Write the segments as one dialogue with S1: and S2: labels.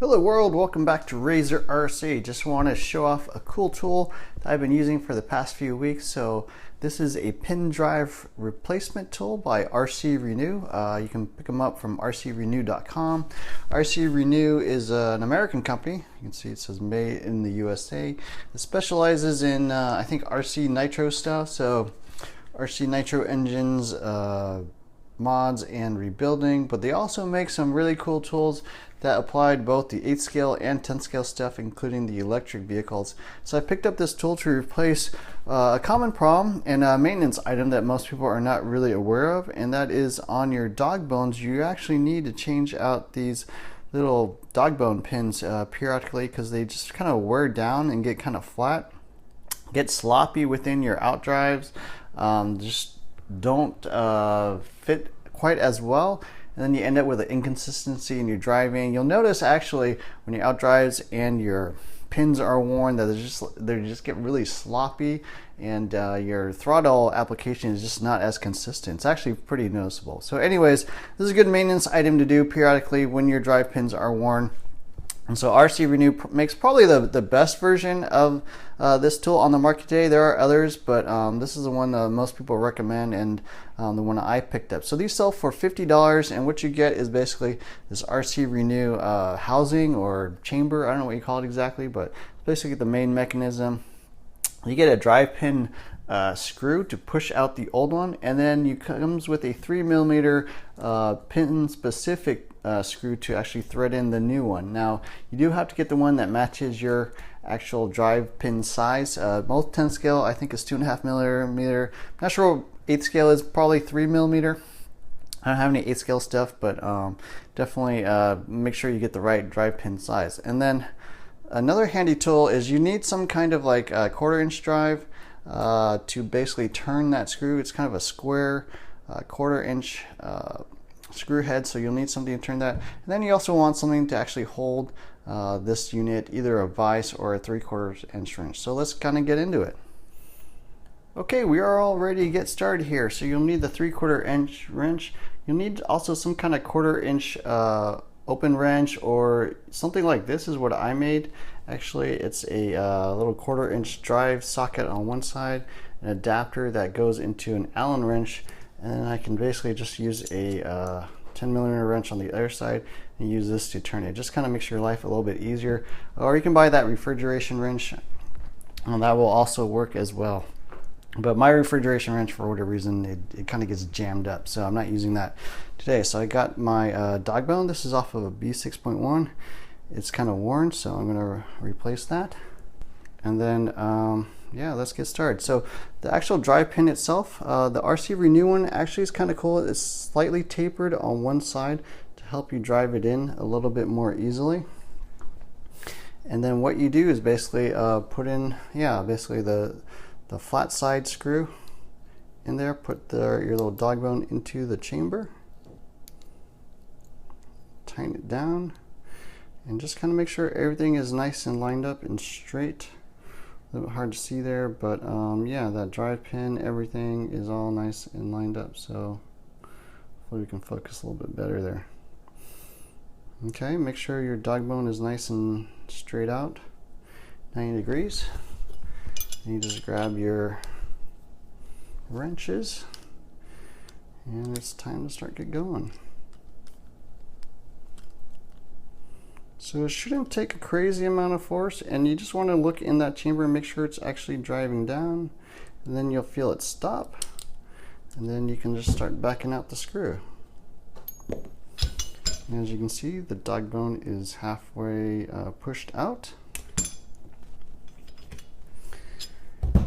S1: Hello world, welcome back to Razor RC. Just want to show off a cool tool that I've been using for the past few weeks. So this is a pin drive replacement tool by RCRenew. You can pick them up from RCRenew.com. RCRenew is an American company. You can see it says made in the USA. It specializes in I think RC Nitro stuff. So RC Nitro engines, mods and rebuilding, but they also make some really cool tools that applied both the 8 scale and 10 scale stuff, including the electric vehicles. So I picked up this tool to replace a common problem and a maintenance item that most people are not really aware of, and that is on your dog bones. You actually need to change out these little dog bone pins periodically, because they just kind of wear down and get kind of flat, get sloppy within your outdrives, just don't fit quite as well, and then you end up with an inconsistency in your driving. You'll notice actually when your outdrives and your pins are worn that they just get really sloppy, and your throttle application is just not as consistent. It's actually pretty noticeable. So anyways, this is a good maintenance item to do periodically when your drive pins are worn. And so RCRenew makes probably the best version of this tool on the market today. There are others, but this is the one most people recommend, and the one I picked up. So these sell for $50, and what you get is basically this RCRenew housing or chamber. I don't know what you call it exactly, but basically the main mechanism. You get a drive pin screw to push out the old one, and then it comes with a 3mm pin specific screw to actually thread in the new one. Now you do have to get the one that matches your actual drive pin size. Both 10 scale I think is 2.5mm. Not sure what 8 scale is, probably 3mm. I don't have any 8 scale stuff, but definitely make sure you get the right drive pin size. And then another handy tool is you need some kind of like a 1/4" drive to basically turn that screw. It's kind of a square 1/4" screw head, so you'll need something to turn that. And then you also want something to actually hold this unit, either a vise or a 3/4" wrench. So let's kind of get into it. Okay, we are all ready to get started here. So you'll need the 3/4" wrench. You'll need also some kind of 1/4" open wrench, or something like this is what I made. Actually, it's a little 1/4" drive socket on one side, an adapter that goes into an Allen wrench, and then I can basically just use a 10mm wrench on the other side and use this to turn it. Just kind of makes your life a little bit easier. Or you can buy that refrigeration wrench, and that will also work as well. But my refrigeration wrench, for whatever reason, it kind of gets jammed up, so I'm not using that today. So I got my dog bone. This is off of a B6.1. It's kind of worn, so I'm going to replace that. And then yeah, let's get started. So the actual drive pin itself, the RCRenew one actually is kind of cool. It's slightly tapered on one side to help you drive it in a little bit more easily. And then what you do is basically put in, basically the flat side screw in there, put your little dog bone into the chamber, tighten it down, and just kind of make sure everything is nice and lined up and straight. A little bit hard to see there, but yeah, that drive pin, everything is all nice and lined up, so hopefully we can focus a little bit better there. Okay, make sure your dog bone is nice and straight out, 90 degrees. And you just grab your wrenches, and it's time to start get going. So it shouldn't take a crazy amount of force, and you just want to look in that chamber and make sure it's actually driving down, and then you'll feel it stop, and then you can just start backing out the screw. And as you can see, the dog bone is halfway pushed out.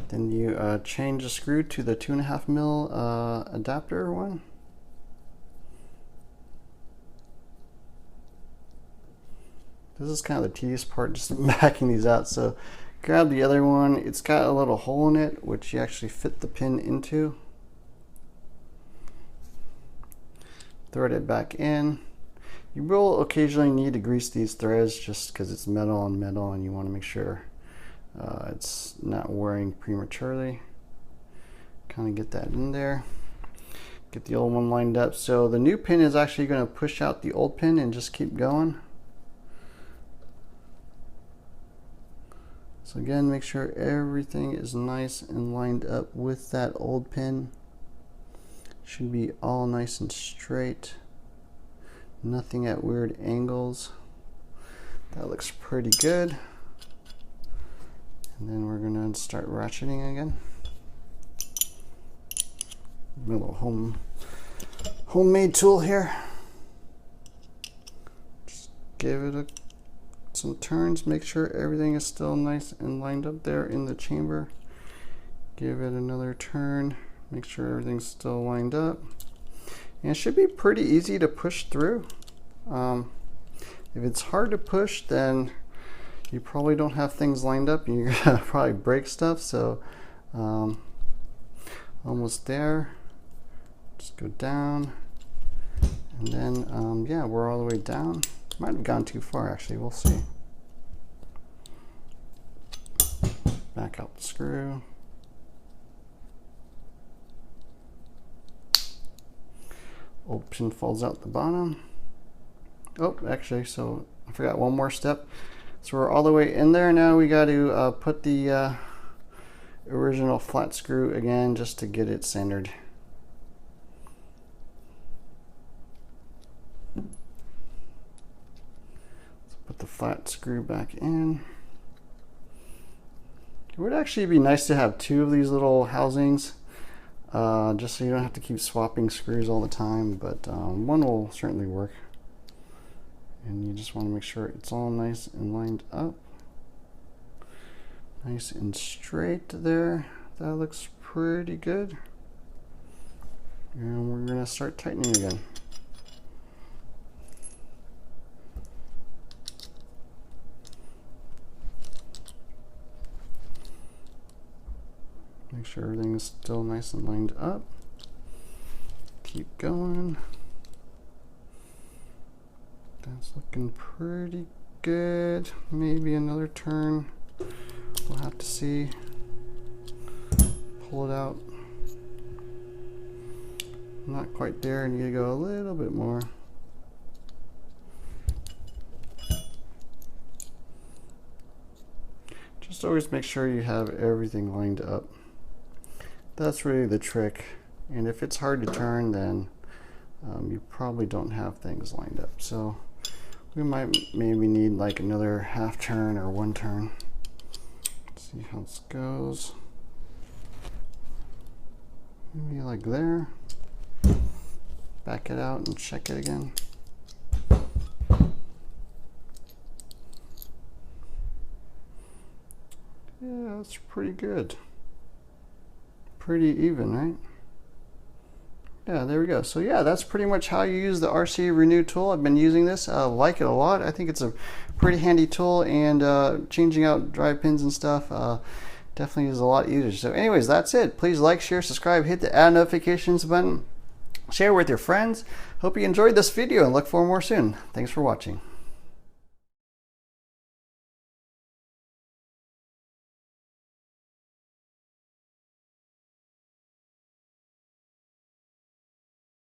S1: Then you change the screw to the 2.5mm adapter one. This is kind of the tedious part, just backing these out. So grab the other one. It's got a little hole in it, which you actually fit the pin into. Thread it back in. You will occasionally need to grease these threads just because it's metal on metal, and you want to make sure it's not wearing prematurely. Kind of get that in there. Get the old one lined up. So the new pin is actually going to push out the old pin and just keep going. So again, make sure everything is nice and lined up with that old pin. Should be all nice and straight. Nothing at weird angles. That looks pretty good. And then we're gonna start ratcheting again. A little homemade tool here. Just give it some turns, make sure everything is still nice and lined up there in the chamber. Give it another turn, make sure everything's still lined up. And it should be pretty easy to push through. If it's hard to push, then you probably don't have things lined up and you're gonna probably break stuff. So almost there. Just go down, and then yeah, we're all the way down. Might have gone too far actually, we'll see. Back out the screw. Old pin falls out the bottom. Oh, actually, so I forgot one more step. So we're all the way in there. Now we got to put the original flat screw again just to get it centered. Let's put the flat screw back in. It would actually be nice to have two of these little housings, just so you don't have to keep swapping screws all the time, but one will certainly work. And you just want to make sure it's all nice and lined up. Nice and straight there. That looks pretty good. And we're going to start tightening again. Make sure everything is still nice and lined up. Keep going. That's looking pretty good. Maybe another turn. We'll have to see. Pull it out. Not quite there. I need to go a little bit more. Just always make sure you have everything lined up. That's really the trick. And if it's hard to turn, then you probably don't have things lined up. So we might maybe need like another half turn or one turn. Let's see how this goes. Maybe like there. Back it out and check it again. Yeah, that's pretty good. Pretty even, right? Yeah, there we go. So yeah, that's pretty much how you use the RCRenew tool. I've been using this, like it a lot. I think it's a pretty handy tool, and changing out drive pins and stuff definitely is a lot easier. So anyways, that's it. Please like, share, subscribe, hit the add notifications button, share with your friends. Hope you enjoyed this video and look for more soon. Thanks for watching.